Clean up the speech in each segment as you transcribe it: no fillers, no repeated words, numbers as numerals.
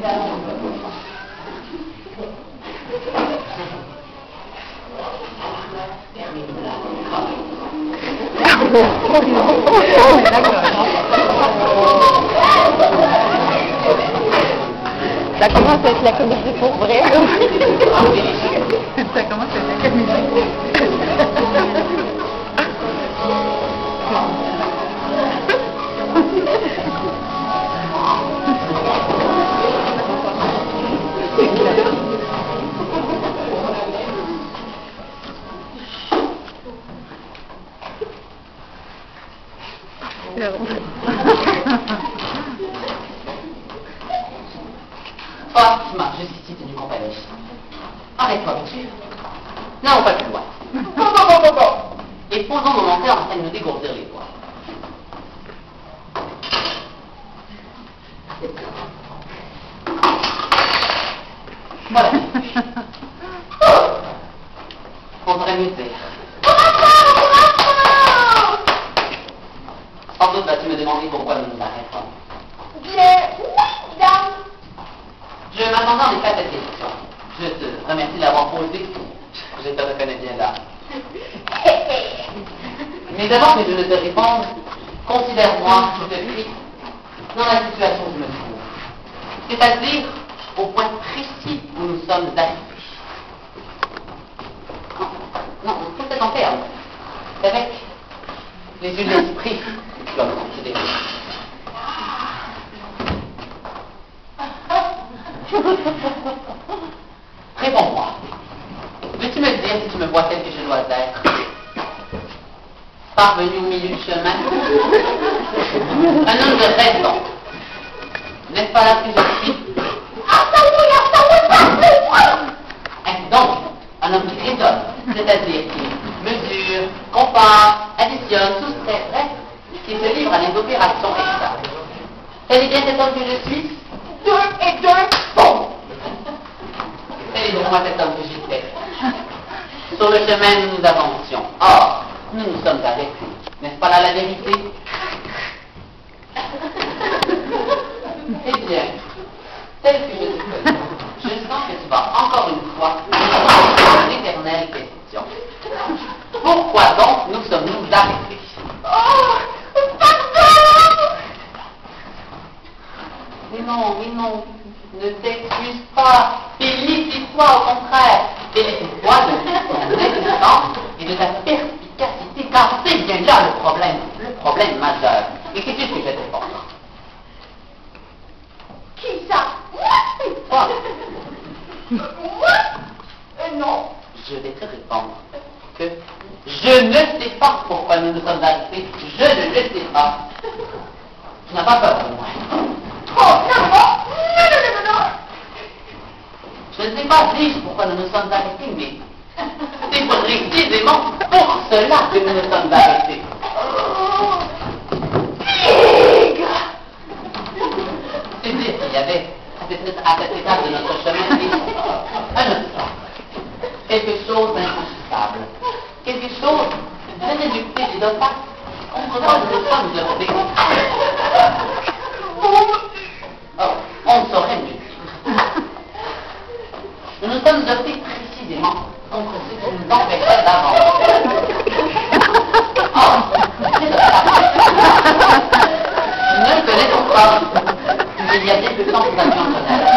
Ça commence à être la comédie pour vrai. Ça commence à être la comédie. Fatima, jusqu'ici tu nous compagnie. Arrête-toi, monsieur. N'allons pas plus loin. Et posons nos menteurs afin de nous dégourdir les doigts. Voilà. On devrait mieux dire. Sans doute vas-tu me demander pourquoi nous nous arrêtons. Je m'attendais en effet à cette question. Je te remercie de l'avoir posée. Je te reconnais bien là. Mais avant que je ne te réponde, considère-moi, je te prie, dans la situation où je me trouve. C'est-à-dire au point précis où nous sommes arrivés. Non, il faut être en terme. C'est avec les yeux de l'esprit que tu dois me considérer. Réponds-moi. Veux-tu me dire si tu me vois tel que je dois être? Parvenu au milieu du chemin? Un homme de raison. N'est-ce pas là que je suis? Ainsi donc, un homme qui raisonne, c'est-à-dire qui mesure, compare, additionne, soustrait, bref, qui se livre à des opérations exactes. Tel est bien cet homme que je suis? 2 et 2, bon! Tel est pour moi cet homme que j'étais. Sur le chemin, nous nous avancions. Or, nous nous sommes arrêtés. N'est-ce pas là la vérité? Eh bien, tel que je te connais, je sens que tu vas encore une fois poser une éternelle question. Pourquoi donc nous sommes-nous arrêtés? Oh, pardon! Mais non, ne t'excuse pas, félicite-toi au contraire, félicite-toi de ton existence et de ta perspicacité, car c'est bien là le problème majeur. Et sais-tu ce que je vais te répondre? Qui ça? Toi? Moi? Non. Je vais te répondre que je ne sais pas pourquoi nous nous sommes arrêtés. Je ne le sais pas. Tu n'as pas peur de moi? Oh, non. Je ne sais pas, dis-je, pourquoi nous nous sommes arrêtés, mais c'est précisément pour cela que nous nous sommes arrêtés. Tigre! C'est-à-dire qu'il y avait, à cette étape de notre chemin, un obstacle, quelque chose d'infranchissable, quelque chose d'inéluctable et d'opaque, contre quoi nous nous sommes heurtés. Oh, on ne saurait mieux dire. Nous nous sommes heurtés précisément contre ce qui nous empêchait d'avancer. Oh, c'est nous ne le connaissons pas. Mais il y a bien peu de temps que nous avions en connaître.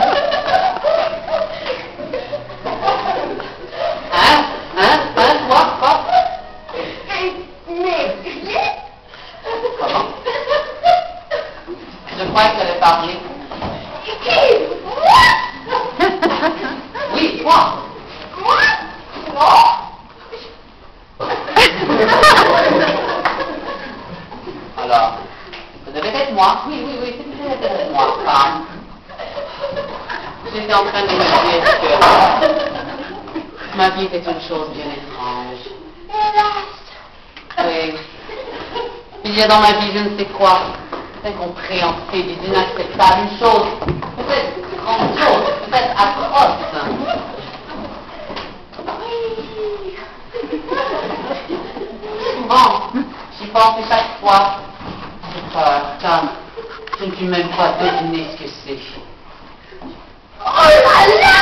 Quoi? Mais... Comment? Je crois que tu avais parlé. Oui, toi. Alors, ça devait être moi. Oui, c'est peut-être moi, femme. J'étais en train de me dire que ma vie était une chose bien étrange. Oui. Il y a dans ma vie je ne sais quoi d'incompréhensible, d'inacceptable, une chose peut-être grandiose, peut-être atroce. Souvent, j'y pense et chaque fois, j'ai peur, car je ne puis même pas deviner ce que c'est. Oh là là!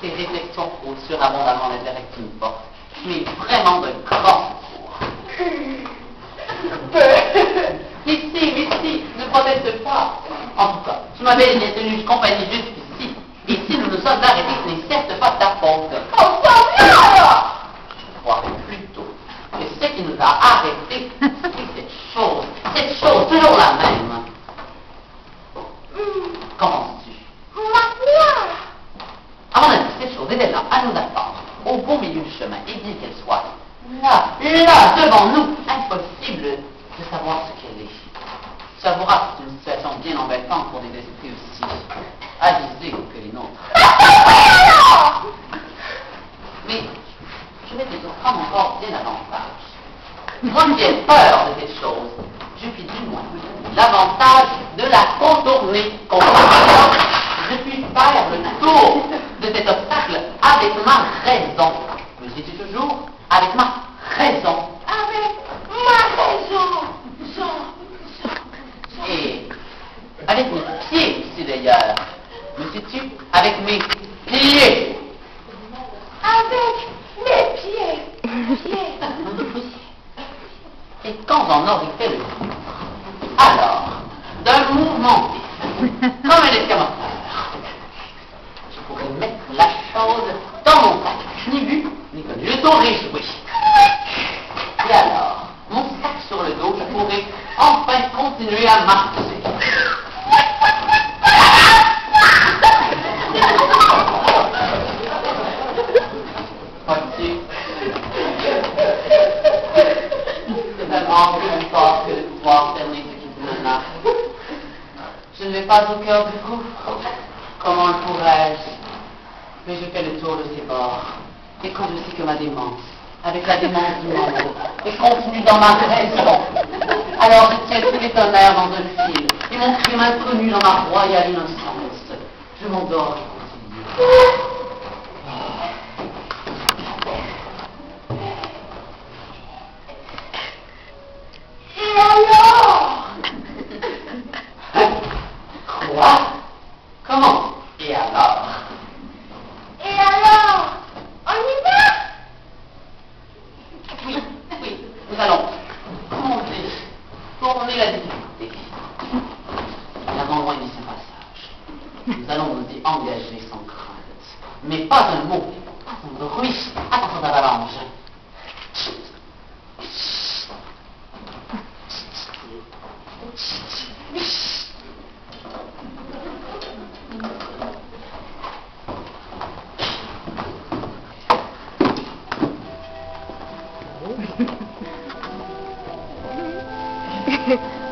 Ces réflexions causent surabondamment l'intérêt que tu me portes, mais vraiment de grand secours. Ici, ne proteste pas. En tout cas, tu m'avais bien tenu compagnie jusqu'ici. Et si nous nous sommes arrêtés, ce n'est certes pas ta faute. On s'en vient alors! Je croirais plutôt que ce qui nous a arrêtés, c'est cette chose, toujours la même. Qu'en penses-tu? À mon avis, cette chose était là, à nous attendre, au beau milieu du chemin, et bien qu'elle soit là, devant nous, impossible de savoir ce qu'elle est. Tu avoueras que c'est une situation bien embêtante pour des esprits aussi avisés que les nôtres. Mais je vais te surprendre encore bien davantage. Moi qui ai peur de cette chose, je puis du moins l'avantage de la contourner. Je puis faire le tour de cet obstacle avec ma raison. Me dis-tu toujours? Avec ma raison. Avec ma raison! Et avec mes pieds aussi d'ailleurs. Me dis-tu? Avec mes pieds. Avec mes pieds! Et quand j'en aurai fait le tour, alors, d'un mouvement comme un escamoteur, je pourrais mettre la chose dans mon sac, ni vu, ni connu. Je t'en réjouis. Et alors, mon sac sur le dos, je pourrais enfin continuer à marcher. Vois-tu, c'est tellement plus fort que de pouvoir cerner ce qui te menace. Je ne vais pas au cœur du gouffre. Comment le pourrais-je? Mais je fais le tour de ces bords. Et quand je sais que ma démence, avec la démence du monde, est contenue dans ma raison, alors je tiens tous les tonnerres dans un fil, et mon crime inconnu dans ma royale innocence. Je m'endors et continue. Et alors? Quoi? Comment? Et alors? Et alors? On y va? Oui, nous allons tourner la difficulté. Nous avons loin d'ici un passage. Nous allons nous y engager sans crainte. Mais pas un mot, pas un bruit. Attention d'avalanche. Hehehe